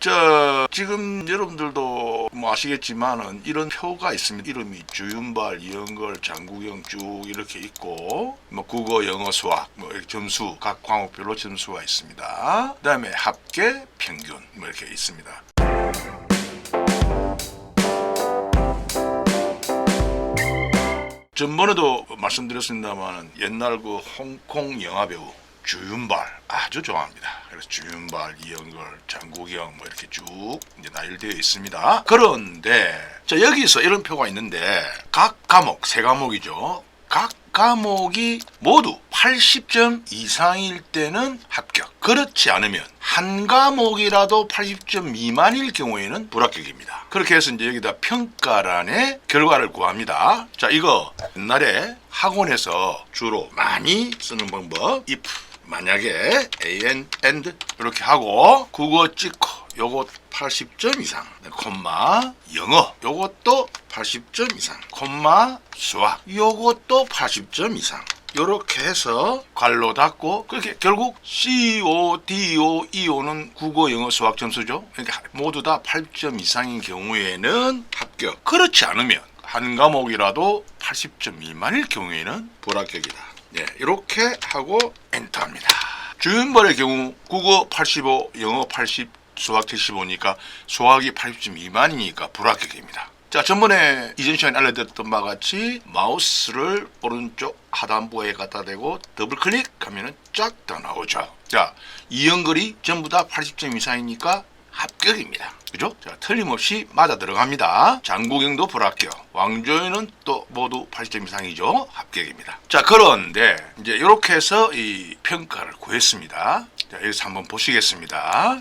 지금 여러분들도 뭐 아시겠지만은 이런 표가 있습니다. 이름이 주윤발, 이영걸, 장국영 쭉 이렇게 있고, 뭐 국어, 영어, 수학, 뭐 이렇게 점수, 각 과목별로 점수가 있습니다. 그 다음에 합계, 평균, 뭐 이렇게 있습니다. 전번에도 말씀드렸습니다만 옛날 그 홍콩 영화배우 주윤발 아주 좋아합니다. 그래서 주윤발, 이영걸, 장국영 뭐 이렇게 쭉 이제 나열되어 있습니다. 그런데 여기서 이런 표가 있는데 각 과목, 세 과목이죠. 각 과목이 모두 80점 이상일 때는 합격. 그렇지 않으면 한 과목이라도 80점 미만일 경우에는 불합격입니다. 그렇게 해서 이제 여기다 평가란의 결과를 구합니다. 이거 옛날에 학원에서 주로 많이 쓰는 방법. if 만약에 and 이렇게 하고 국어 찍고 요거 80점 이상, 콤마 영어 요것도 80점 이상, 콤마 수학 요것도 80점 이상, 요렇게 해서 괄호 닫고, 그렇게 결국 CO, DO, EO는 국어, 영어, 수학 점수죠. 그러니까 모두 다 8점 이상인 경우에는 합격. 그렇지 않으면 한 과목이라도 80점 미만일 경우에는 불합격이다. 이렇게 하고 엔터합니다. 주윤발의 경우 국어 85, 영어 80, 수학 75니까 수학이 80점 미만이니까 불합격입니다. 전번에 이전 시간에 알려드렸던 바와 같이 마우스를 오른쪽 하단부에 갖다 대고 더블 클릭하면 쫙 더 나오죠. 이영글이 전부 다 80점 이상이니까 합격입니다. 그죠? 틀림없이 맞아 들어갑니다. 장국영도 불합격, 왕조연은 또 모두 80점 이상이죠. 합격입니다. 그런데 이제 이렇게 해서 이 평가를 구했습니다. 여기서 한번 보시겠습니다.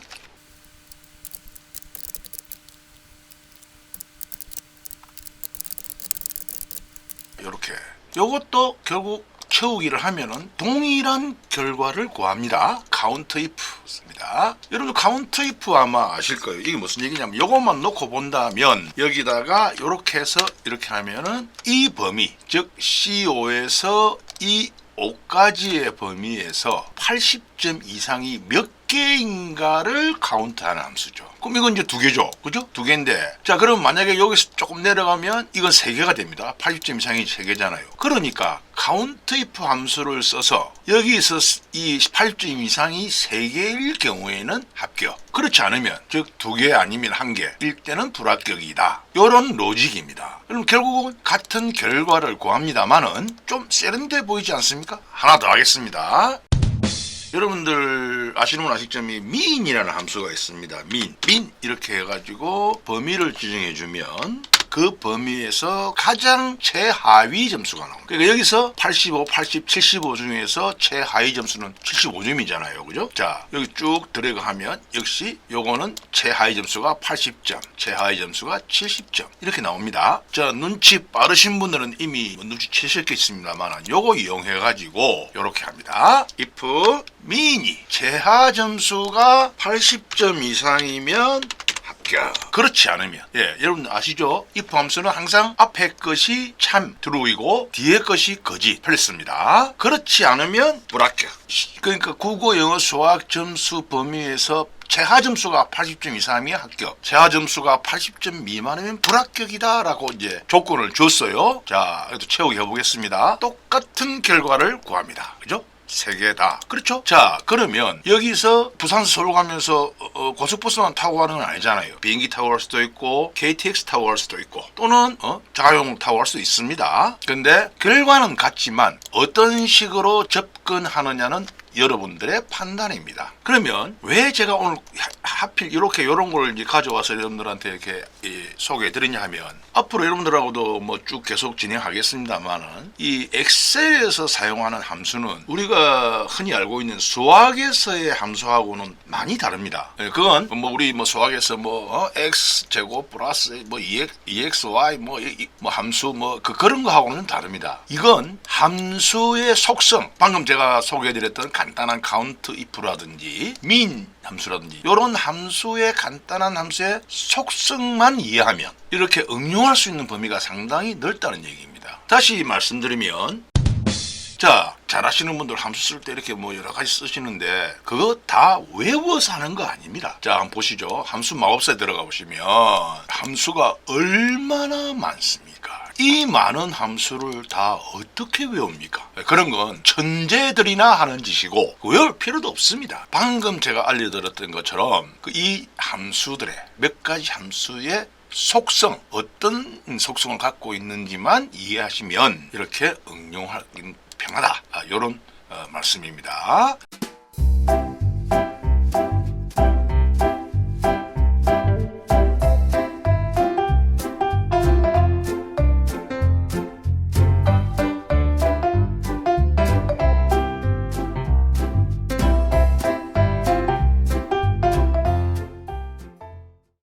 이렇게 요것도 결국 채우기를 하면은 동일한 결과를 구합니다. 카운트 if입니다. 여러분 카운트 if 아마 아실 거예요. 이게 무슨 얘기냐면 요것만 놓고 본다면 여기다가 이렇게 해서 이렇게 하면은 이 범위, 즉 CO에서 이 5가지의 범위에서 80점 이상이 몇 개인가를 카운트하는 함수죠. 그럼 이건 이제 2개죠. 그죠? 2개인데. 그럼 만약에 여기서 조금 내려가면 이건 3개가 됩니다. 80점 이상이 3개잖아요. 그러니까 카운트 if 함수를 써서 여기서 이 80점 이상이 3개일 경우에는 합격. 그렇지 않으면, 즉 2개 아니면 1개일 때는 불합격이다. 이런 로직입니다. 그럼 결국은 같은 결과를 구합니다만은 좀 세련돼 보이지 않습니까? 하나 더 하겠습니다. 여러분들 아시는 분 아시겠지만 mean이라는 함수가 있습니다. mean 이렇게 해가지고 범위를 지정해주면 그 범위에서 가장 최하위 점수가 나옵니다. 그러니까 여기서 85, 80, 75 중에서 최하위 점수는 75점이잖아요. 그죠? 여기 쭉 들어가면 역시 요거는 최하위 점수가 80점, 최하위 점수가 70점 이렇게 나옵니다. 눈치 빠르신 분들은 이미 눈치채셨겠습니다만 요거 이용해가지고 요렇게 합니다. if mean이 최하 점수가 80점 이상이면 합격. 그렇지 않으면, 여러분 아시죠? if 함수는 항상 앞에 것이 참 true이고 뒤에 것이 거짓 틀렸습니다. 그렇지 않으면 불합격. 그러니까 국어, 영어, 수학 점수 범위에서 최하 점수가 80점 이상이면 합격, 최하 점수가 80점 미만이면 불합격이다 라고 이제 조건을 줬어요. 이것도 채우기 해보겠습니다. 똑같은 결과를 구합니다. 그죠? 3개 다. 그렇죠? 그러면 여기서 부산에서 서울 가면서 고속버스만 타고 가는 건 아니잖아요. 비행기 타고 갈 수도 있고 KTX 타고 갈 수도 있고 또는 자가용 타고 갈 수도 있습니다. 근데 결과는 같지만 어떤 식으로 접근하느냐는 여러분들의 판단입니다. 그러면 왜 제가 오늘 하필 이렇게 이런 걸 이제 가져와서 여러분들한테 이렇게 소개해 드리냐 하면 앞으로 여러분들하고도 뭐 쭉 계속 진행하겠습니다만은 이 엑셀에서 사용하는 함수는 우리가 흔히 알고 있는 수학에서의 함수하고는 많이 다릅니다. 그건 뭐 우리 뭐 수학에서 x 제곱 플러스 exy 뭐 함수 그런 거하고는 다릅니다. 이건 함수의 속성, 방금 제가 소개해 드렸던 간단한 카운트 if라든지 mean 함수라든지 이런 함수의 간단한 함수의 속성만 이해하면 이렇게 응용할 수 있는 범위가 상당히 넓다는 얘기입니다. 다시 말씀드리면 잘하시는 분들 함수 쓸 때 이렇게 뭐 여러 가지 쓰시는데 그거 다 외워서 하는 거 아닙니다. 자, 한번 보시죠. 함수 마법사에 들어가 보시면 함수가 얼마나 많습니까? 이 많은 함수를 다 어떻게 외웁니까? 그런 건 천재들이나 하는 짓이고 외울 필요도 없습니다. 방금 제가 알려드렸던 것처럼 이 함수들의 몇 가지 함수의 속성, 어떤 속성을 갖고 있는지만 이해하시면 이렇게 응용하기 편하다. 이런 말씀입니다.